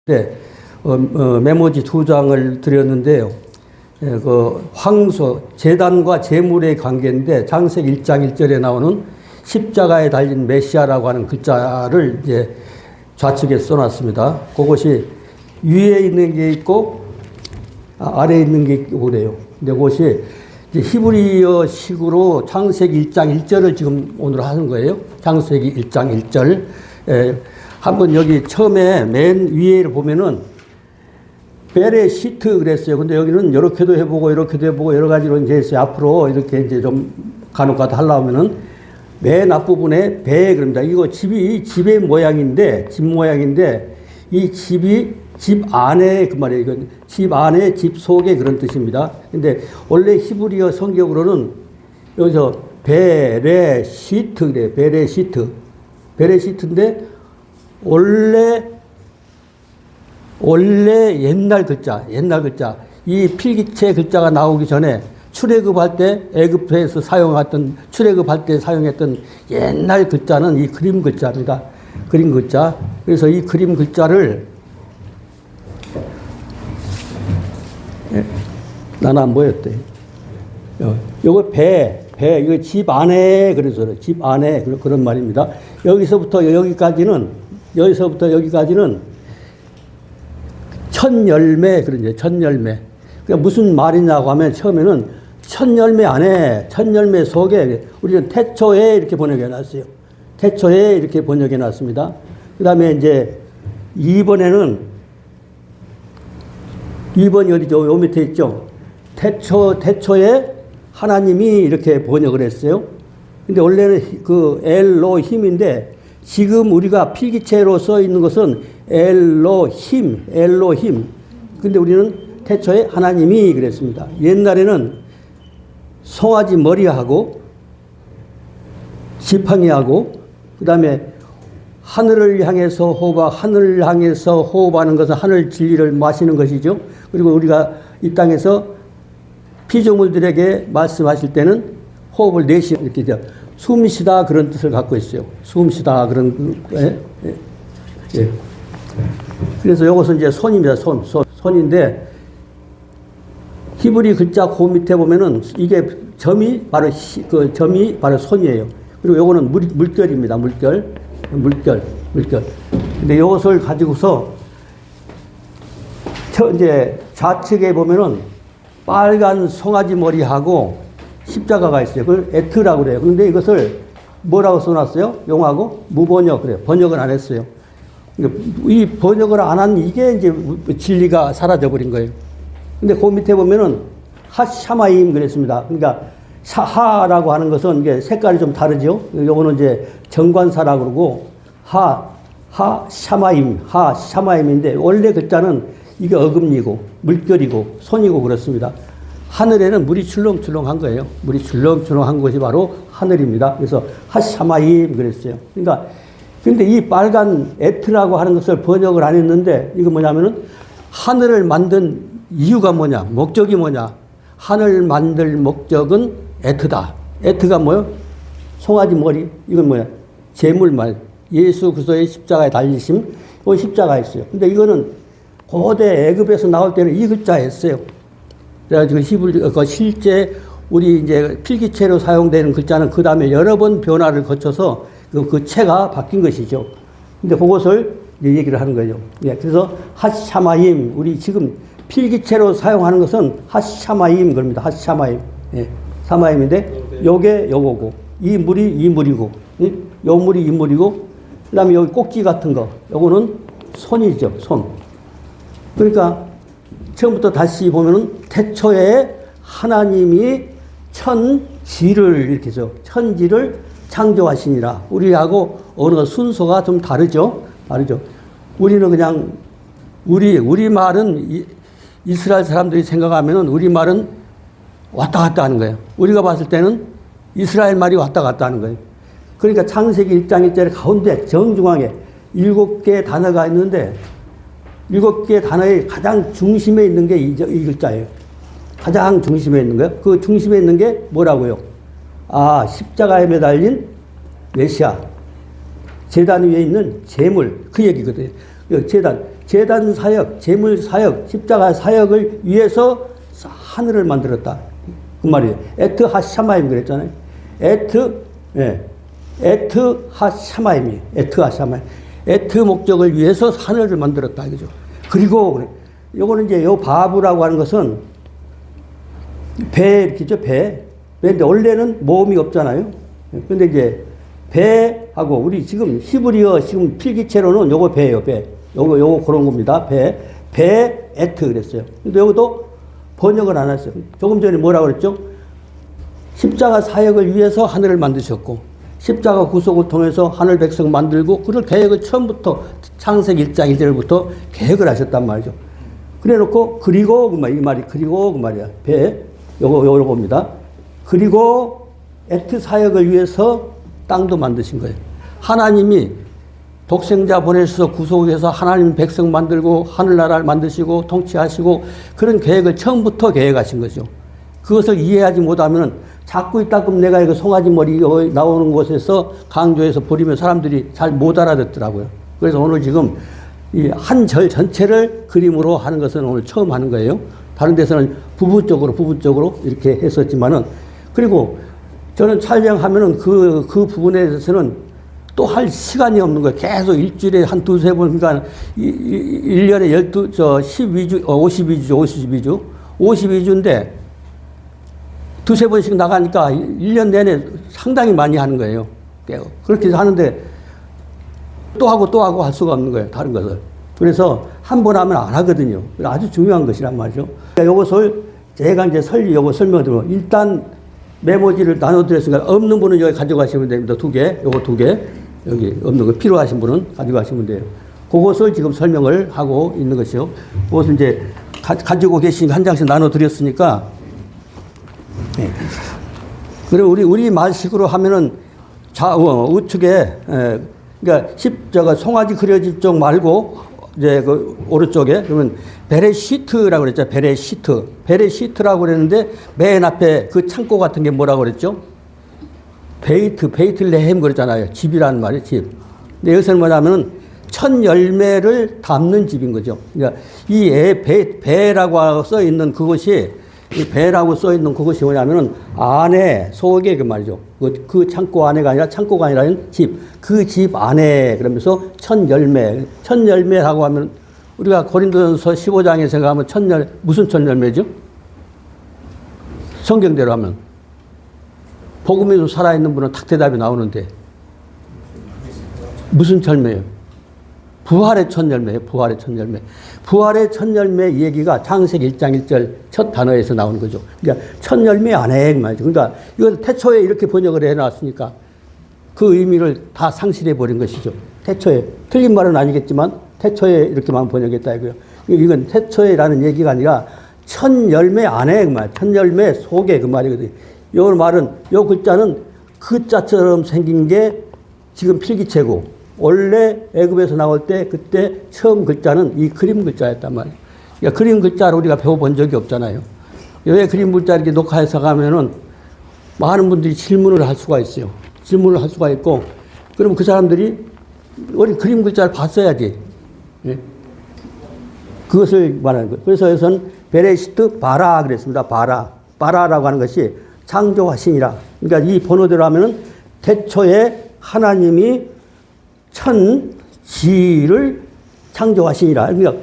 네, 메모지 2장을 드렸는데요. 그 황소, 제단과 제물의 관계인데 창세기 1장 1절에 나오는 십자가에 달린 메시아라고 하는 글자를 이제 좌측에 써놨습니다. 그것이 위에 있는 게 있고 아래에 있는 게 있고 그래요. 근데 그것이 이제 히브리어식으로 창세기 1장 1절을 지금 오늘 하는 거예요. 창세기 1장 1절. 한번 여기 처음에 맨 위에 보면은 베레시트 그랬어요. 근데 여기는 이렇게도 해보고 이렇게도 해보고 여러 가지로 이제 있어요. 앞으로 이렇게 이제 좀 간혹가다 하려면은 맨 앞부분에 배 그럽니다. 이거 집의 모양인데, 집 모양인데 이 집이 집 안에 그 말이에요. 이건 집 안에 집 속에 그런 뜻입니다. 근데 원래 히브리어 성격으로는 여기서 베레시트 그래요. 베레시트. 베레시트인데 원래 옛날 글자. 이 필기체 글자가 나오기 전에 출애굽할 때 애굽에서 사용했던 출애굽할 때 사용했던 옛날 글자는 이 그림 글자입니다. 그림 글자. 그래서 이 그림 글자를 나는 안 보였대. 요거 이거 집 안에 그래서 집 안에 그런 말입니다. 여기서부터 여기까지는 첫 열매 그러죠. 첫 열매. 그러니까 무슨 말이냐고 하면 처음에는 첫 열매 안에 첫 열매 속에 우리는 태초에 이렇게 번역해 놨어요. 태초에 이렇게 번역해 놨습니다. 그다음에 이제 2번이 어디죠? 요 밑에 있죠. 태초에 하나님이 이렇게 번역을 했어요. 근데 원래는 그 엘로힘인데 지금 우리가 필기체로 써 있는 것은 엘로힘. 근데 우리는 태초에 하나님이 그랬습니다. 옛날에는 송아지 머리하고 지팡이하고 그다음에 하늘을 향해서 호흡하는 것은 하늘 진리를 마시는 것이죠. 그리고 우리가 이 땅에서 피조물들에게 말씀하실 때는 호흡을 내쉬 이렇게 숨쉬다 그런 뜻을 갖고 있어요. 숨쉬다 그런 예. 그래서 이것은 이제 손입니다. 손인데 히브리 글자 그 밑에 보면은 이게 점이 바로 손이에요. 그리고 요거는 물결입니다. 물결. 근데 이것을 가지고서 이제 좌측에 보면은 빨간 송아지 머리하고 십자가가 있어요. 그걸 에트라고 그래요. 그런데 이것을 뭐라고 써놨어요? 용하고 무번역 그래요. 번역을 안 했어요. 이 번역을 안 한 이게 이제 진리가 사라져버린 거예요. 근데 그 밑에 보면은 하샤마임 그랬습니다. 그러니까 하라고 하는 것은 이게 색깔이 좀 다르죠. 요거는 이제 정관사라고 그러고 하샤마임인데 원래 글자는 이게 어금니고 물결이고 손이고 그렇습니다. 하늘에는 물이 출렁출렁한 거예요. 물이 출렁출렁한 것이 바로 하늘입니다. 그래서 하샤마임 그랬어요. 그러니까 근데 이 빨간 에트라고 하는 것을 번역을 안 했는데 이거 뭐냐면은 하늘을 만든 이유가 뭐냐, 목적이 뭐냐. 하늘 만들 목적은 에트다. 에트가 뭐요? 송아지 머리. 이건 뭐야? 제물 말. 예수 그리스도의 십자가에 달리심. 그 십자가 있어요. 근데 이거는 고대 애굽에서 나올 때는 이 글자였어요. 그래가지고 실제 우리 이제 필기체로 사용되는 글자는 그 다음에 여러 번 변화를 거쳐서 그 체가 바뀐 것이죠. 근데 그것을 얘기를 하는 거죠. 예, 그래서 하샤마임, 우리 지금 필기체로 사용하는 것은 하샤마임 그럽니다. 하샤마임. 예, 사마임인데 요게 요거고 이 물이 이 물이고 요 물이 이 물이고 그다음에 여기 꼭지 같은 거 요거는 손이죠. 손. 그러니까 처음부터 다시 보면은 태초에 하나님이 천지를 이렇게 해서 천지를 창조하시니라. 우리하고 어느 순서가 좀 다르죠. 우리는 그냥 우리 말은 이스라엘 사람들이 생각하면은 우리 말은 왔다 갔다 하는 거예요. 우리가 봤을 때는 이스라엘 말이 왔다 갔다 하는 거예요. 그러니까 창세기 1장 1절의 가운데 정중앙에 7개의 단어가 있는데 7개의 단어의 가장 중심에 있는 게 이 글자예요. 가장 중심에 있는 거예요. 그 중심에 있는 게 뭐라고요? 십자가에 매달린 메시아. 제단 위에 있는 제물. 그 얘기거든요. 제단. 제단 사역, 제물 사역, 십자가 사역을 위해서 하늘을 만들었다. 그 말이에요. 에트 하샤마임 그랬잖아요. 에트 하샤마임이 에트 하샤마임. 에트 목적을 위해서 하늘을 만들었다 이거죠. 그리고 요거는 이제 요 바브라고 하는 것은 배 이렇게죠. 배인데 원래는 모음이 없잖아요. 근데 이제 배하고 우리 지금 히브리어 지금 필기체로는 요거 배예요. 배. 요거 그런 겁니다. 배 에트 그랬어요. 근데 여기도 번역을 안 했어요. 조금 전에 뭐라고 그랬죠? 십자가 사역을 위해서 하늘을 만드셨고 십자가 구속을 통해서 하늘 백성 만들고 그걸 계획을 처음부터 창세기 1장 1절부터 계획을 하셨단 말이죠. 그래 놓고 그리고 이 말이 그리고 그 말이야. 배 요겁니다. 그리고 에트 사역을 위해서 땅도 만드신 거예요. 하나님이 독생자 보내셔서 구속해서 하나님 백성 만들고 하늘나라를 만드시고 통치하시고 그런 계획을 처음부터 계획하신 거죠. 그것을 이해하지 못하면 자꾸 이따금 내가 이거 송아지 머리 나오는 곳에서 강조해서 버리면 사람들이 잘 못 알아듣더라고요. 그래서 오늘 지금 이 한 절 전체를 그림으로 하는 것은 오늘 처음 하는 거예요. 다른 데서는 부분적으로 이렇게 했었지만은 그리고 저는 촬영하면은 그 부분에 대해서는 또 할 시간이 없는 거예요. 계속 일주일에 한 두세 번, 그러니까 1년에 52주인데 두세 번씩 나가니까 1년 내내 상당히 많이 하는 거예요. 그렇게 하는데 또 하고 할 수가 없는 거예요. 다른 것을. 그래서 한 번 하면 안 하거든요. 아주 중요한 것이란 말이죠. 이것을 제가 이제 요거 설명드리면 일단 메모지를 나눠드렸으니까 없는 분은 여기 가져가시면 됩니다. 2개, 요거 2개. 여기 없는 거 필요하신 분은 가져가시면 돼요. 그것을 지금 설명을 하고 있는 것이요. 그것을 이제 가지고 계신 한 장씩 나눠드렸으니까. 네. 그리고 우리 말식으로 하면은 우측에, 그러니까 송아지 그려진 쪽 말고, 이제 그 오른쪽에, 그러면 베레시트라고 그랬죠. 베레시트라고 그랬는데, 맨 앞에 그 창고 같은 게 뭐라고 그랬죠? 베이틀레헴 그랬잖아요. 집이라는 말이에요, 집. 근데 여기서는 뭐냐면은 첫 열매를 담는 집인 거죠. 그러니까 이 배라고 써 있는 그것이, 이 배라고 써 있는 그것이 뭐냐면은 안에, 속에 그 말이죠. 그 창고 안에가 아니라 창고가 아니라 집. 그 집 안에 그러면서 첫 열매라고 하면 우리가 고린도전서 15장에서 가면 무슨 첫 열매죠? 성경대로 하면. 복음에도 살아있는 분은 탁 대답이 나오는데 무슨 열매예요? 부활의 첫 열매예요. 부활의 첫 열매. 부활의 첫 열매 얘기가 창세기 1장 1절 첫 단어에서 나오는 거죠. 그러니까 첫 열매 안에 말이죠. 그러니까 이건 태초에 이렇게 번역을 해놨으니까 그 의미를 다 상실해 버린 것이죠. 태초에. 틀린 말은 아니겠지만 태초에 이렇게만 번역했다 이거요. 이건 태초에라는 얘기가 아니라 첫 열매 안에 그 말, 첫 열매 속에 그 말이거든요. 요 말은, 요 글자는 그 자처럼 생긴 게 지금 필기체고, 원래 애굽에서 나올 때 그때 처음 글자는 이 그림 글자였단 말이에요. 그러니까 그림 글자를 우리가 배워본 적이 없잖아요. 왜 그림 글자 이렇게 녹화해서 가면은 많은 분들이 질문을 할 수가 있어요. 질문을 할 수가 있고, 그러면 그 사람들이 우리 그림 글자를 봤어야지. 예? 그것을 말하는 거예요. 그래서 여기서는 베레시트 바라 그랬습니다. 바라라고 하는 것이 창조하시니라. 그러니까 이 번호대로 하면은 태초에 하나님이 천지를 창조하시니라. 그러니까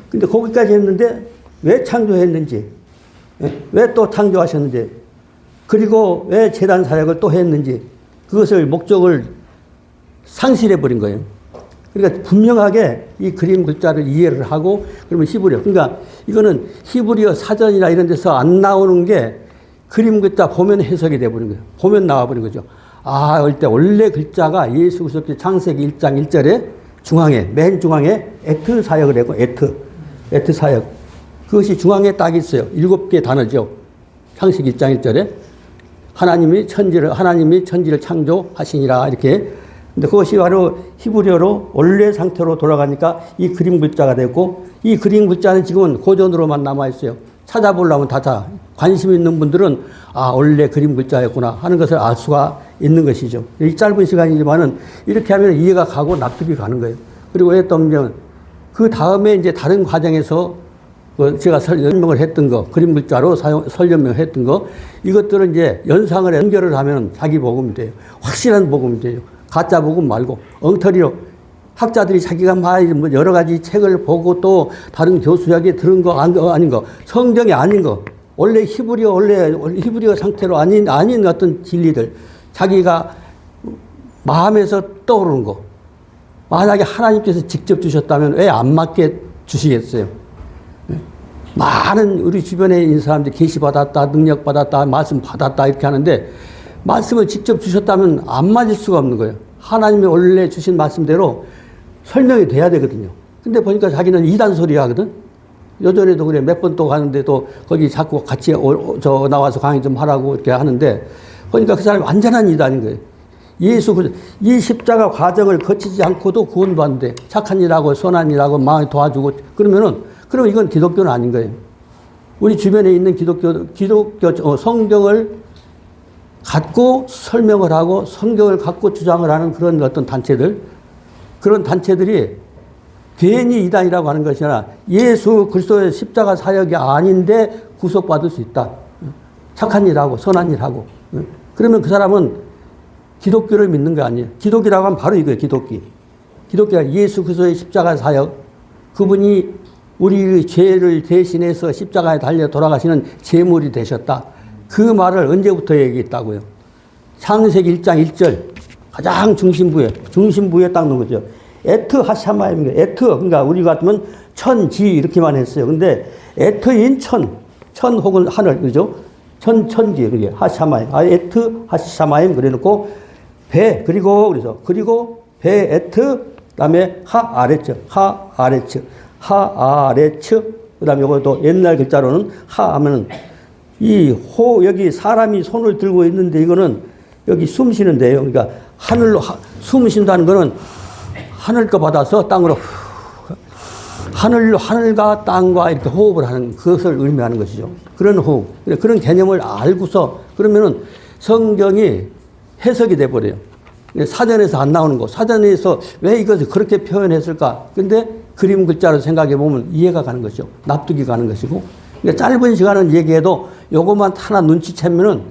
근데 거기까지 했는데 왜 창조했는지, 왜 또 창조하셨는지, 그리고 왜 제단 사역을 또 했는지 그것을 목적을 상실해 버린 거예요. 그러니까 분명하게 이 그림 글자를 이해를 하고 그러면 히브리어. 그러니까 이거는 히브리어 사전이나 이런 데서 안 나오는 게 그림 글자 보면 해석이 돼버린 거예요. 보면 나와버린 거죠. 올 때 원래 글자가 예수 그리스도의 창세기 1장 1절에 중앙에, 맨 중앙에 에트 사역을 했고, 에트 사역. 그것이 중앙에 딱 있어요. 7개 단어죠. 창세기 1장 1절에. 하나님이 천지를 창조하시니라. 이렇게. 근데 그것이 바로 히브리어로 원래 상태로 돌아가니까 이 그림 글자가 됐고, 이 그림 글자는 지금은 고전으로만 남아있어요. 찾아보려면 다 관심 있는 분들은 원래 그림 글자였구나 하는 것을 알 수가 있는 것이죠. 이 짧은 시간이지만은 이렇게 하면 이해가 가고 납득이 가는 거예요. 그리고 왜 또 그 그 다음에 이제 다른 과정에서 제가 설명을 했던 거, 그림 글자로 설명을 했던 거, 이것들은 이제 연상을 연결을 하면 자기 복음이 돼요. 확실한 복음이 돼요. 가짜 복음 말고 엉터리로 학자들이 자기가 막 여러 가지 책을 보고 또 다른 교수에게 들은 거 아닌 거, 성경이 아닌 거, 원래 히브리어 상태로 아닌 어떤 진리들, 자기가 마음에서 떠오르는 거, 만약에 하나님께서 직접 주셨다면 왜 안 맞게 주시겠어요? 많은 우리 주변에 있는 사람들이 계시 받았다, 능력 받았다, 말씀 받았다 이렇게 하는데 말씀을 직접 주셨다면 안 맞을 수가 없는 거예요. 하나님이 원래 주신 말씀대로 설명이 돼야 되거든요. 근데 보니까 자기는 이단 소리 하거든. 요전에도 그래. 몇 번 또 가는데도 거기 자꾸 같이 나와서 강의 좀 하라고 이렇게 하는데 보니까 그 사람이 완전한 이단인 거예요. 이 십자가 과정을 거치지 않고도 구원받는데 착한 일하고 선한 일하고 마음에 도와주고 그러면 이건 기독교는 아닌 거예요. 우리 주변에 있는 기독교 성경을 갖고 설명을 하고 성경을 갖고 주장을 하는 그런 어떤 그런 단체들이 괜히 이단이라고 하는 것이 아니라 예수 그리스도의 십자가 사역이 아닌데 구속받을 수 있다. 착한 일하고 선한 일하고. 그러면 그 사람은 기독교를 믿는 거 아니에요. 기독이라고 하면 바로 이거예요. 기독교가 예수 그리스도의 십자가 사역, 그분이 우리의 죄를 대신해서 십자가에 달려 돌아가시는 제물이 되셨다. 그 말을 언제부터 얘기했다고요? 창세기 1장 1절 가장 중심부에 딱 놓은 거죠. 에트 하샤마임입니다. 에트, 그러니까 우리 같으면 천지 이렇게만 했어요. 근데 에트인 천 혹은 하늘, 그죠? 천지, 그게 하샤마임. 에트 하샤마임 그래놓고 그리고 배 에트, 그 다음에 하아레츠, 그 다음에 이것도 옛날 글자로는 하하면은 여기 사람이 손을 들고 있는데 이거는 여기 숨 쉬는데요. 그러니까 숨 쉰다는 거는 하늘 거 받아서 땅으로 하늘과 땅과 이렇게 호흡을 하는 그것을 의미하는 것이죠. 그런 호흡, 그런 개념을 알고서 그러면은 성경이 해석이 돼버려요. 사전에서 안 나오는 거, 사전에서 왜 이것을 그렇게 표현했을까? 근데 그림 글자로 생각해 보면 이해가 가는 것이죠. 납득이 가는 것이고. 그러니까 짧은 시간은 얘기해도 요것만 하나 눈치채면은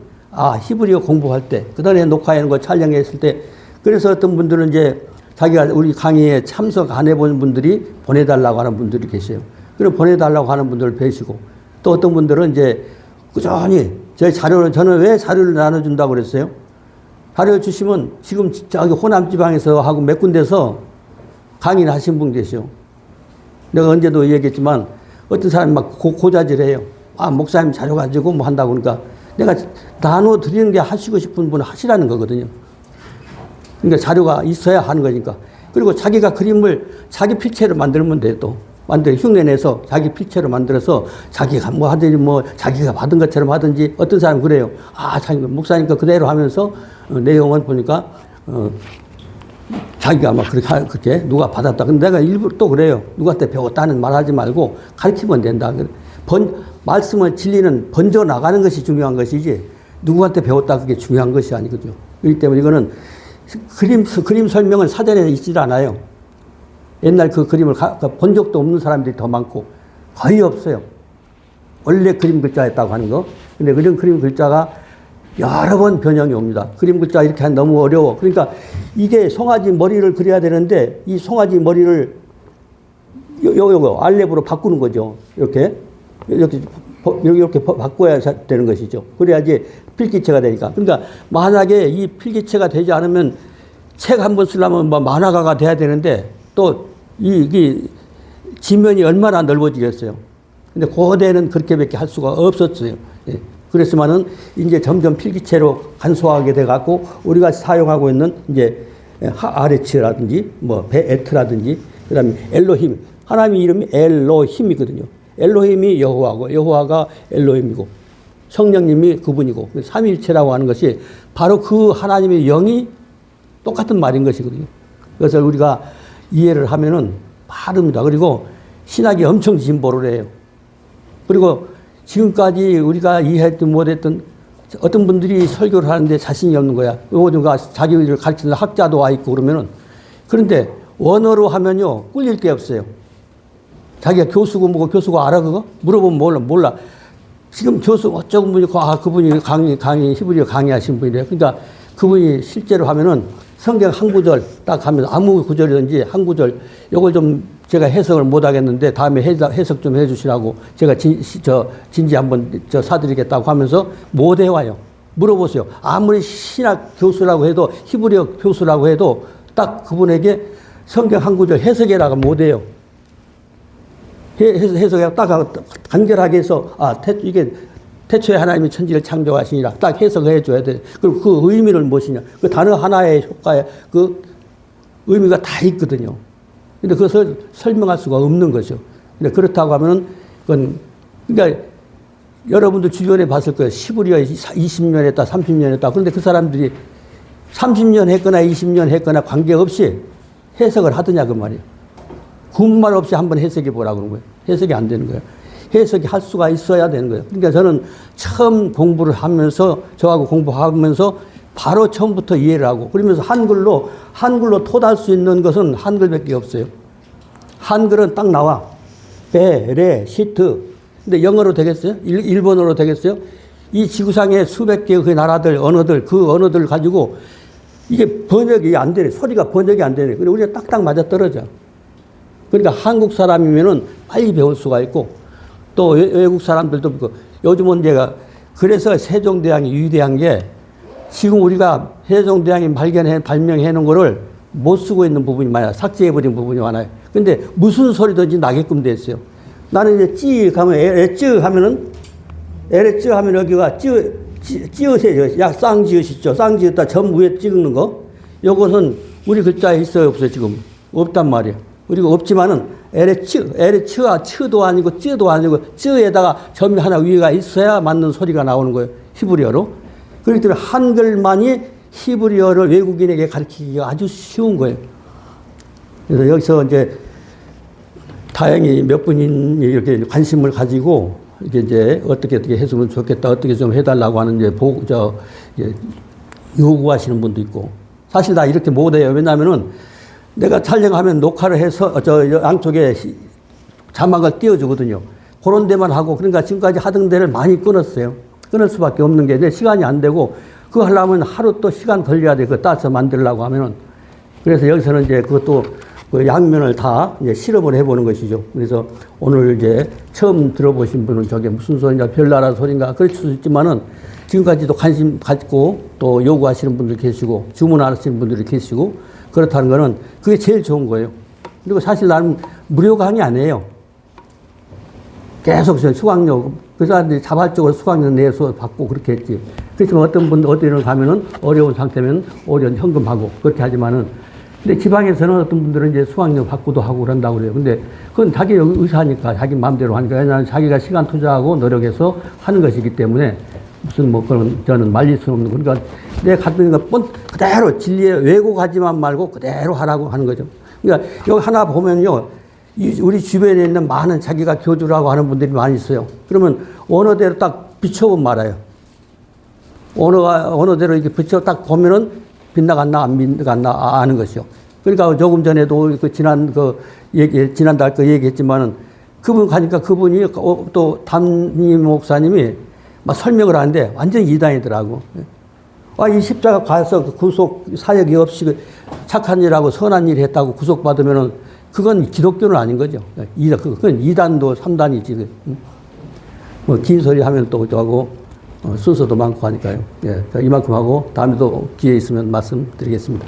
히브리어 공부할 때, 그 다음에 녹화하는 거 촬영했을 때, 그래서 어떤 분들은 이제 자기가 우리 강의에 참석 안 해본 분들이 보내달라고 하는 분들이 계세요. 그럼 보내달라고 하는 분들을 뵈시고, 또 어떤 분들은 이제 꾸준히 저는 왜 자료를 나눠준다고 그랬어요? 자료 주시면 지금 저기 호남 지방에서 하고 몇 군데서 강의를 하신 분 계시요. 내가 언제도 얘기했지만 어떤 사람이 막 고자질해요. 목사님 자료 가지고 뭐 한다고 그러니까 내가 나눠 드리는 게 하시고 싶은 분은 하시라는 거거든요. 그러니까 자료가 있어야 하는 거니까. 그리고 자기가 그림을 자기 필체로 만들면 돼요. 또 흉내내서 자기 필체로 만들어서 자기가 뭐 하든지 뭐 자기가 받은 것처럼 하든지. 어떤 사람은 그래요. 자기 목사니까 그대로 하면서 내용을 보니까 자기가 막 그렇게 누가 받았다. 근데 내가 일부러 또 그래요. 누구한테 배웠다는 말 하지 말고 가르치면 된다. 말씀을 진리는 번져 나가는 것이 중요한 것이지 누구한테 배웠다 그게 중요한 것이 아니거든요. 그렇기 때문에 이거는 그림 설명은 사전에 있지 않아요. 옛날 그 그림을 본 적도 없는 사람들이 더 많고 거의 없어요. 원래 그림 글자였다고 하는 거. 근데 그런 그림 글자가 여러 번 변형이 옵니다. 그림 글자 이렇게 하면 너무 어려워. 그러니까 이게 송아지 머리를 그려야 되는데 이 송아지 머리를 요거 알렙으로 바꾸는 거죠. 이렇게 바꿔야 되는 것이죠. 그래야지 필기체가 되니까. 그러니까 만약에 이 필기체가 되지 않으면 책 한 번 쓰려면 만화가가 돼야 되는데 또 이 지면이 얼마나 넓어지겠어요. 근데 고대는 그렇게밖에 할 수가 없었어요. 예. 그랬지만은 이제 점점 필기체로 간소하게 돼 갖고 우리가 사용하고 있는 이제 하아레츠라든지 뭐 베에트라든지 그다음에 엘로힘, 하나님 이름이 엘로힘이거든요. 엘로힘이 여호와고 여호와가 엘로힘이고 성령님이 그분이고 삼위일체라고 하는 것이 바로 그 하나님의 영이 똑같은 말인 것이거든요. 그래서 우리가 이해를 하면은 바릅니다. 그리고 신학이 엄청 진보를 해요. 그리고 지금까지 우리가 이해했든 못했든 어떤 분들이 설교를 하는데 자신이 없는 거야. 누가 자기를 가르치는 학자도 와 있고 그러면은. 그런데 원어로 하면요 꿀릴 게 없어요. 자기가 교수고 뭐고 교수고 알아 그거? 물어보면 몰라. 지금 교수 어쩌고 분이 그분이 히브리어 강의하신 분이래요. 그러니까 그분이 실제로 하면은 성경 한 구절 딱 하면 아무 구절이든지 한 구절 요걸 좀 제가 해석을 못 하겠는데 다음에 해석 좀 해주시라고 제가 진지 한번 사드리겠다고 하면서 못 해와요. 물어보세요. 아무리 신학 교수라고 해도 히브리어 교수라고 해도 딱 그분에게 성경 한 구절 해석해라가 못 해요. 해석해 딱 간결하게 해서 이게 태초에 하나님이 천지를 창조하시니라 딱 해석해 줘야 돼. 그리고 그 의미를 무엇이냐? 그 단어 하나의 효과에 그 의미가 다 있거든요. 근데 그것을 설명할 수가 없는 거죠. 근데 그렇다고 하면은 그건 그러니까 여러분들 주변에 봤을 거예요. 히브리어 20년 했다, 30년 했다. 그런데 그 사람들이 30년 했거나 20년 했거나 관계없이 해석을 하더냐 그 말이에요. 군말 없이 한번 해석해 보라고 그런 거예요. 해석이 안 되는 거예요. 해석이 할 수가 있어야 되는 거예요. 그러니까 저는 처음 공부를 하면서 저하고 공부하면서 바로 처음부터 이해를 하고 그러면서 한글로 토달 수 있는 것은 한글밖에 없어요. 한글은 딱 나와. 베레시트. 근데 영어로 되겠어요? 일본어로 되겠어요? 이 지구상의 수백 개의 그 나라들, 언어들, 그 언어들을 가지고 이게 번역이 안 되네. 소리가 번역이 안 되네. 그리고 우리가 딱딱 맞아 떨어져. 그러니까 한국 사람이면은 빨리 배울 수가 있고 또 외국 사람들도 요즘은 제가 그래서 세종대왕이 위대한 게 지금 우리가 세종대왕이 발명해 놓은 거를 못 쓰고 있는 부분이 많아요. 삭제해버린 부분이 많아요. 근데 무슨 소리든지 나게끔 됐어요. 나는 이제 찌 가면 에쯔 하면은 에레쯔 하면 여기가 찌으세요. 약 쌍지읒 있죠. 쌍지읒다 점 위에 찍는 거. 요것은 우리 글자에 있어요, 없어요, 지금? 없단 말이에요. 그리고 없지만은 에레츠가 츠도 아니고 쯔도 아니고 쯔에다가 점이 하나 위가 있어야 맞는 소리가 나오는 거예요. 히브리어로. 그렇기 때문에 한글만이 히브리어를 외국인에게 가르치기가 아주 쉬운 거예요. 그래서 여기서 이제 다행히 몇 분이 이렇게 관심을 가지고 이게 이제 어떻게 했으면 좋겠다, 어떻게 좀 해달라고 하는 이제 요구하시는 분도 있고. 사실 나 이렇게 못해요. 왜냐하면은 내가 촬영하면 녹화를 해서 양쪽에 자막을 띄워주거든요. 그런 데만 하고 그러니까 지금까지 하던 데를 많이 끊었어요. 끊을 수밖에 없는 게 내 시간이 안 되고 그거 하려면 하루 또 시간 걸려야 돼. 그거 따서 만들려고 하면은. 그래서 여기서는 이제 그것도 그 양면을 다 이제 실험을 해보는 것이죠. 그래서 오늘 이제 처음 들어보신 분은 저게 무슨 소리냐, 별나라 소리인가 그럴 수도 있지만은 지금까지도 관심 갖고 또 요구하시는 분들 계시고 주문하시는 분들이 계시고 그렇다는 거는 그게 제일 좋은 거예요. 그리고 사실 나는 무료 강의 안 해요. 계속 수강료, 그 사람들이 자발적으로 수강료 내서 받고 그렇게 했지. 그렇지만 어떤 분, 어디를 가면은 어려운 상태면 오히려 현금하고 그렇게 하지만은 근데 지방에서는 어떤 분들은 이제 수강료 받고도 하고 그런다고 그래요. 근데 그건 자기 의사니까 자기 마음대로 하니까 왜냐하면 자기가 시간 투자하고 노력해서 하는 것이기 때문에 무슨 뭐 그런 저는 말릴 수는 없는 그러니까 내가 갖는 것 그대로 진리에 왜곡하지만 말고 그대로 하라고 하는 거죠. 그러니까 여기 하나 보면요. 우리 주변에 있는 많은 자기가 교주라고 하는 분들이 많이 있어요. 그러면 언어대로 딱 비춰보면 말아요. 언어대로 이렇게 비춰 딱 보면은 빗나갔나 안 빗나갔나 아는 것이요. 그러니까 조금 전에도 지난달 얘기했지만은 그분 가니까 그분이 또 담임 목사님이 막 설명을 하는데 완전 이단이더라고. 이 십자가 가서 구속 사역이 없이 착한 일하고 선한 일 했다고 구속받으면은 그건 기독교는 아닌 거죠. 그건 2단도 3단이지. 뭐 긴 소리 하면 또 하고 순서도 많고 하니까요. 예, 이만큼 하고 다음에도 기회 있으면 말씀드리겠습니다.